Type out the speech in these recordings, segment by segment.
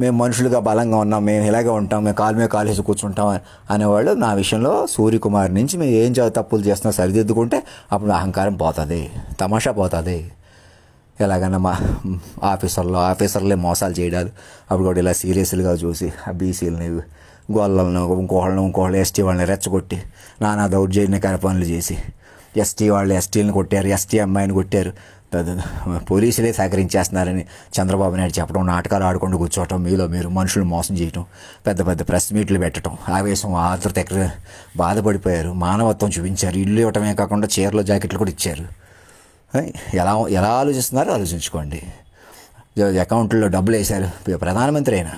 మేము మనుషులుగా బలంగా ఉన్నాం, మేము ఇలాగే ఉంటాం, మేము కాలు మీద కాలు వేసి కూర్చుంటాం అనేవాళ్ళు నా విషయంలో సూర్యకుమార్ నుంచి మేము ఏం తప్పులు చేస్తున్నా సరిదిద్దుకుంటే అప్పుడు అహంకారం పోతుంది, తమాషా పోతుంది. ఎలాగన్నా మా ఆఫీసర్లే మోసాలు చేయడాలు అప్పుడు కూడా ఇలా సీరియస్గా చూసి ఆ బీసీలని గోళ్ళను ఇంకోళ్ళు ఎస్టీ వాళ్ళని రెచ్చగొట్టి నానా దౌర్జన్యకర పనులు చేసి ఎస్టీ వాళ్ళు ఎస్టీలను కొట్టారు, ఎస్టీ అమ్మాయిని కొట్టారు, పోలీసులే సహకరించేస్తున్నారని చంద్రబాబు నాయుడు చెప్పడం, నాటకాలు ఆడుకుంటూ కూర్చోవటం, మీలో మీరు మనుషులు మోసం చేయటం, పెద్ద పెద్ద ప్రెస్ మీట్లు పెట్టడం, ఆవేశం ఆతృత ఎక్కడ బాధపడిపోయారు, మానవత్వం చూపించారు, ఇల్లు ఇవ్వటమే కాకుండా చీరలు జాకెట్లు కూడా ఇచ్చారు. ఎలా ఆలోచిస్తున్నారో ఆలోచించుకోండి. అకౌంట్లో డబ్బులు వేశారు, ప్రధానమంత్రి అయినా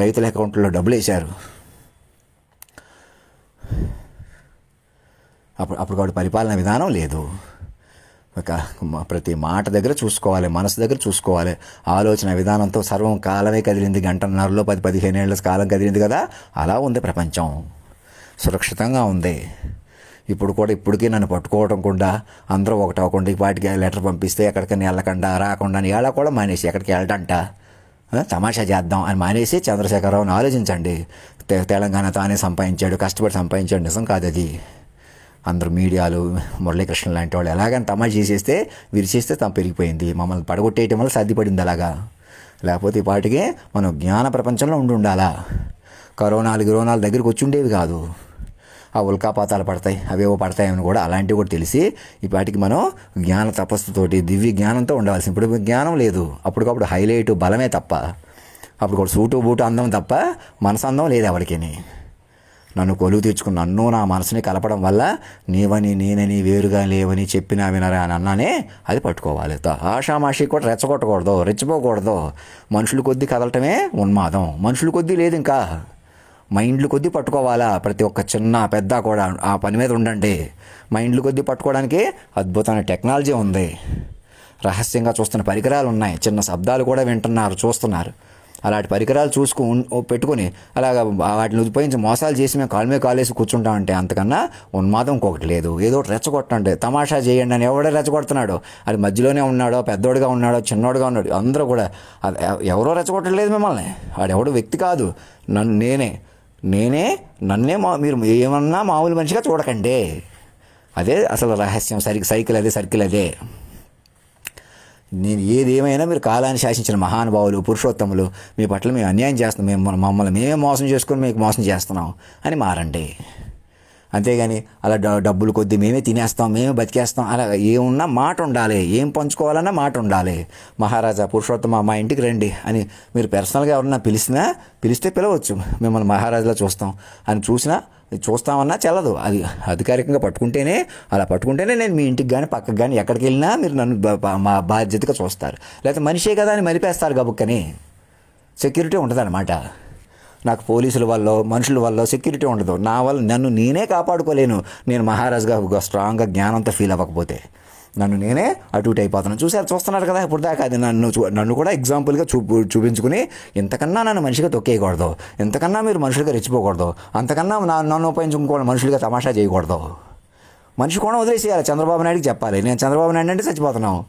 రైతుల అకౌంట్లో డబ్బులు వేశారు. అప్పుడు వాడి పరిపాలన విధానం లేదు. ప్రతి మాట దగ్గర చూసుకోవాలి, మనసు దగ్గర చూసుకోవాలి. ఆలోచన విధానంతో సర్వం కాలమే కదిలింది, గంటన్నరలో 10-15 ఏళ్ళ కాలం కదిలింది కదా, అలా ఉంది ప్రపంచం, సురక్షితంగా ఉంది. ఇప్పటికీ నన్ను పట్టుకోవడం కూడా అందరూ ఒకటి అవ్వకుండా ఈ పాటికి లెటర్ పంపిస్తే ఎక్కడికైనా వెళ్ళకుండా రాకుండా ఎలా కూడా మానేసి ఎక్కడికి వెళ్ళటంట తమాషా చేద్దాం అని మానేసి చంద్రశేఖరరావుని ఆలోచించండి. తెలంగాణ తానే సంపాదించాడు, కష్టపడి సంపాదించాడు, నిజం కాదు అది. అందరూ మీడియాలు మురళీకృష్ణ లాంటి వాళ్ళు ఎలాగని తమాషా చేసేస్తే విరిచేస్తే తమ పెరిగిపోయింది, మమ్మల్ని పడగొట్టేయటం వల్ల సర్దిపడింది అలాగా. లేకపోతే ఈ పాటికి మనం జ్ఞాన ప్రపంచంలో ఉండాలా. కరోనాలు దగ్గరికి వచ్చి ఉండేవి కాదు. ఆ ఉల్కాపాతాలు పడతాయి, అవేవో పడతాయని కూడా అలాంటివి కూడా తెలిసి ఈ పాటికి మనం జ్ఞాన తపస్సుతోటి దివ్య జ్ఞానంతో ఉండవలసింది. ఇప్పుడు జ్ఞానం లేదు, అప్పటికప్పుడు హైలైట్ బలమే తప్ప, అప్పుడు కూడా సూటు బూటు అందం తప్ప మనసు అందం లేదు ఎవరికి. నన్ను కొలువు తీర్చుకుని నన్ను నా మనసుని కలపడం వల్ల నీవని నేనని వేరుగా లేవని చెప్పినా వినరా అని అన్నానే అది పట్టుకోవాలి. ఆషామాషి కూడా రెచ్చగొట్టకూడదు, రెచ్చిపోకూడదు. మనుషుల కొద్దీ కదలటమే ఉన్మాదం, మనుషుల కొద్దీ లేదు, ఇంకా మైండ్లు కొద్దీ పట్టుకోవాలా. ప్రతి ఒక్క చిన్న పెద్ద కూడా ఆ పని మీద ఉండండి. మైండ్లు కొద్దీ పట్టుకోవడానికి అద్భుతమైన టెక్నాలజీ ఉంది, రహస్యంగా చూస్తున్న పరికరాలు ఉన్నాయి, చిన్న శబ్దాలు కూడా వింటున్నారు, చూస్తున్నారు. అలాంటి పరికరాలు పెట్టుకొని అలాగ వాటిని ఉపయోగించి మోసాలు చేసి మేము కాలు మీద కాలేసి కూర్చుంటామంటే అంతకన్నా ఉన్మాదం ఇంకొకటి లేదు. ఏదో ఒకటి రెచ్చగొట్టండి, తమాషా చేయండి అని ఎవడో రెచ్చగొడుతున్నాడు, అది మధ్యలోనే ఉన్నాడో, పెద్దోడుగా ఉన్నాడో, చిన్నోడుగా ఉన్నాడు, అందరూ కూడా ఎవరో రెచ్చగొట్టలేదు మిమ్మల్ని. వాడెవడో వ్యక్తి కాదు, నన్నే మీరు ఏమన్నా మామూలు మనిషిగా చూడకండి. అదే అసలు రహస్యం. సర్కిల్ అదే. నేను ఏదేమైనా మీరు కాలాన్ని శాసించిన మహానుభావులు, పురుషోత్తములు, మీ పట్ల మేము అన్యాయం చేస్తున్నాం, మమ్మల్ని మేమే మోసం చేసుకొని మీకు మోసం చేస్తున్నాం అని మారండి. అంతేగాని అలా డబ్బులు కొద్దీ మేమే తినేస్తాం, మేమే బతికేస్తాం అలా ఏమున్నా మాట ఉండాలి, ఏం పంచుకోవాలన్నా మాట ఉండాలి. మహారాజా పురుషోత్తమ మా ఇంటికి రండి అని మీరు పర్సనల్గా ఎవరన్నా పిలిస్తే పిలవచ్చు, మిమ్మల్ని మహారాజులా చూస్తాం అని చూస్తామన్నా చెల్లదు. అది అధికారికంగా పట్టుకుంటేనే నేను మీ ఇంటికి కానీ పక్కకు కానీ ఎక్కడికి వెళ్ళినా మీరు నన్ను మా బాధ్యతగా చూస్తారు. లేకపోతే మనిషే కదా అని మలిపేస్తారు గబుక్కని. సెక్యూరిటీ ఉంటుందన్నమాట. నాకు పోలీసుల వల్ల మనుషుల వల్ల సెక్యూరిటీ ఉండదు. నా వల్ల నన్ను నేనే కాపాడుకోలేను. నేను మహారాజుగా స్ట్రాంగ్గా జ్ఞానంతో ఫీల్ అవ్వకపోతే నన్ను నేనే అటు ఇటు అయిపోతున్నాను. చూస్తున్నారు కదా ఇప్పుడు దాకా. అది నన్ను కూడా ఎగ్జాంపుల్గా చూపించుకుని ఇంతకన్నా నన్ను మనిషిగా తొక్కేయకూడదు, ఇంతకన్నా మీరు మనుషులుగా రెచ్చిపోకూడదు, అంతకన్నా నన్ను ఉపయోగించుకోవాలి మనుషులుగా తమాషా చేయకూడదు. మనిషి కూడా వదిలేసేయాలి. చంద్రబాబు నాయుడికి చెప్పాలి, నేను చంద్రబాబు నాయుడు అంటే చచ్చిపోతున్నావు,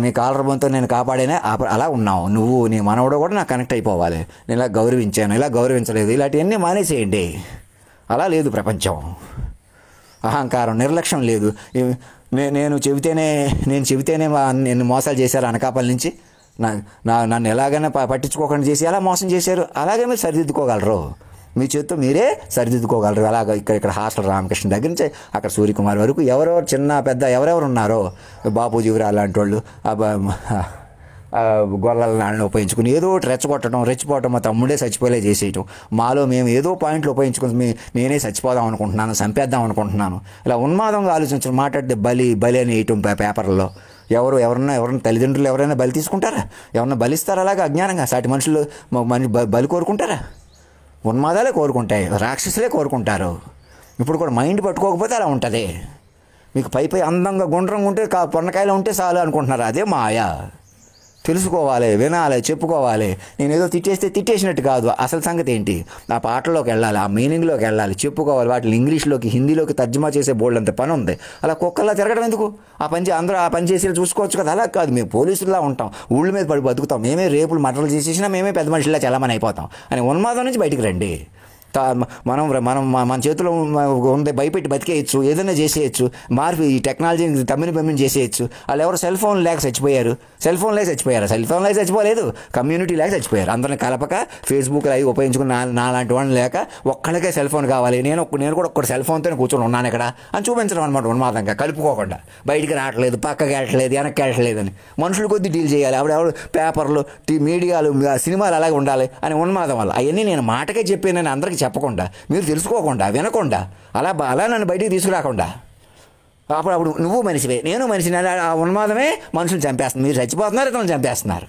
నీ కాలర్ బంతో నేను కాపాడేనే అలా ఉన్నావు నువ్వు, నీ మనవడు కూడా నాకు కనెక్ట్ అయిపోవాలి, నేను ఇలా గౌరవించాను, ఇలా గౌరవించలేదు, ఇలాంటివన్నీ మానేసేయండి. అలా లేదు ప్రపంచం. అహంకారం, నిర్లక్ష్యం లేదు. నేను చెబితేనే నేను మోసాలు చేశారు అనకాపల్లి నుంచి, నన్ను ఎలాగైనా పట్టించుకోకుండా చేసి ఎలా మోసం చేశారు, అలాగే మీరు సరిదిద్దుకోగలరు, మీ చేతితో మీరే సరిదిద్దుకోగలరు. అలాగ ఇక్కడ హాస్టల్ రామకృష్ణ దగ్గర నుంచి అక్కడ సూర్యకుమార్ వరకు ఎవరెవరు చిన్న పెద్ద ఎవరెవరు ఉన్నారో, బాపూజీవరా అలాంటి వాళ్ళు గొల్లలను ఉపయోగించుకుని ఏదో ఒకటి రెచ్చిపోవటం, మా తమ్ముడే చచ్చిపోలే చేసేయటం, మాలో మేము ఏదో పాయింట్లు ఉపయోగించుకుని నేనే చచ్చిపోదాం అనుకుంటున్నాను, చంపేద్దాం అనుకుంటున్నాను, ఇలా ఉన్మాదంగా ఆలోచించడం, మాట్లాడితే బలి అని వేయటం పేపర్లో. ఎవరన్నా తల్లిదండ్రులు ఎవరైనా బలి తీసుకుంటారా? ఎవరన్నా బలిస్తారా? అలాగా అజ్ఞానంగా సాటి మనుషులు బలి కోరుకుంటారా? ఉన్మాదాలే కోరుకుంటాయి, రాక్షసులే కోరుకుంటారు. ఇప్పుడు కూడా మైండ్ పట్టుకోకపోతే అలా ఉంటుంది. మీకు పై అందంగా గుండ్రంగా ఉంటే పొన్నకాయలు ఉంటే చాలు అనుకుంటున్నారు, అదే మాయ. తెలుసుకోవాలి, వినాలి, చెప్పుకోవాలి. నేను ఏదో తిట్టేస్తే తిట్టేసినట్టు కాదు, అసలు సంగతి ఏంటి, ఆ పాటలోకి వెళ్ళాలి, ఆ మీనింగ్లోకి వెళ్ళాలి, చెప్పుకోవాలి. వాటిని ఇంగ్లీష్లోకి హిందీలోకి తర్జుమా చేసే బోల్డ్ అంత పని ఉంది. అలా కుక్కల్లా తిరగడం ఎందుకు? అందరూ ఆ పని చేసి చూసుకోవచ్చు కదా. అలా కాదు, మేము పోలీసుల్లా ఉంటాం, ఊళ్ళ మీద పడి బతుకుతాం, మేమే రేపులు మటలు చేసేసినా మేమే పెద్ద మనుషుల్లా చలామణి అయిపోతాం అని ఉన్మాదం నుంచి బయటికి రండి. మనం మనం మన చేతిలో ఉంది, భయపెట్టి బతికేయచ్చు, ఏదైనా చేసేయచ్చు, మార్పు ఈ టెక్నాలజీని తమ్మిని చేసేయచ్చు. వాళ్ళు ఎవరు సెల్ ఫోన్ లేక చచ్చిపోయారు, సెల్ ఫోన్ లేక చచ్చిపోలేదు, కమ్యూనిటీ లేక చచ్చిపోయారు. అందరిని కలపక ఫేస్బుక్ అవి ఉపయోగించుకుని నాలాంటి వాడిని లేక ఒక్కడికే సెల్ ఫోన్ కావాలి, నేను కూడా ఒక్కటి సెల్ ఫోన్తోనే కూర్చొని ఉన్నాను ఇక్కడ అని చూపించడం అనమాట. ఉన్మాదంగా కలుపుకోకుండా బయటికి రావట్లేదు, పక్కకి వెళ్ళట్లేదు, వెనక్కి వెళ్ళట్లేదు అని మనుషులు కొద్దీ డీల్ చేయాలి. ఎవరు పేపర్లు, మీడియాలు, సినిమాలు అలాగే ఉండాలి అని ఉన్మాదం వల్ల అవన్నీ నేను మాటకే చెప్పానని అందరికీ చెప్పకుండా, మీరు తెలుసుకోకుండా, వినకుండా, అలా నన్ను బయటికి తీసుకురాకుండా, అప్పుడు నువ్వు మనిషివే, నేను మనిషిని, ఆ ఉన్మాదమే మనుషులు చంపేస్తుంది. మీరు చచ్చిపోతున్నారు, ఇతను చంపేస్తున్నారు.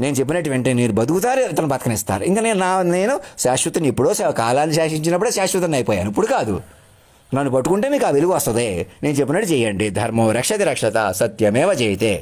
నేను చెప్పినట్టు వెంటనే మీరు బతుకుతారు, ఇతను బతకనిస్తారు. ఇంకా నేను శాశ్వతని, ఎప్పుడో కాలాన్ని శాసించినప్పుడే శాశ్వతని అయిపోయాను, ఇప్పుడు కాదు. నన్ను పట్టుకుంటే మీకు ఆ వెలుగు వస్తుంది. నేను చెప్పినట్టు చేయండి. ధర్మో రక్షతి రక్షత, సత్యమేవ జయతే.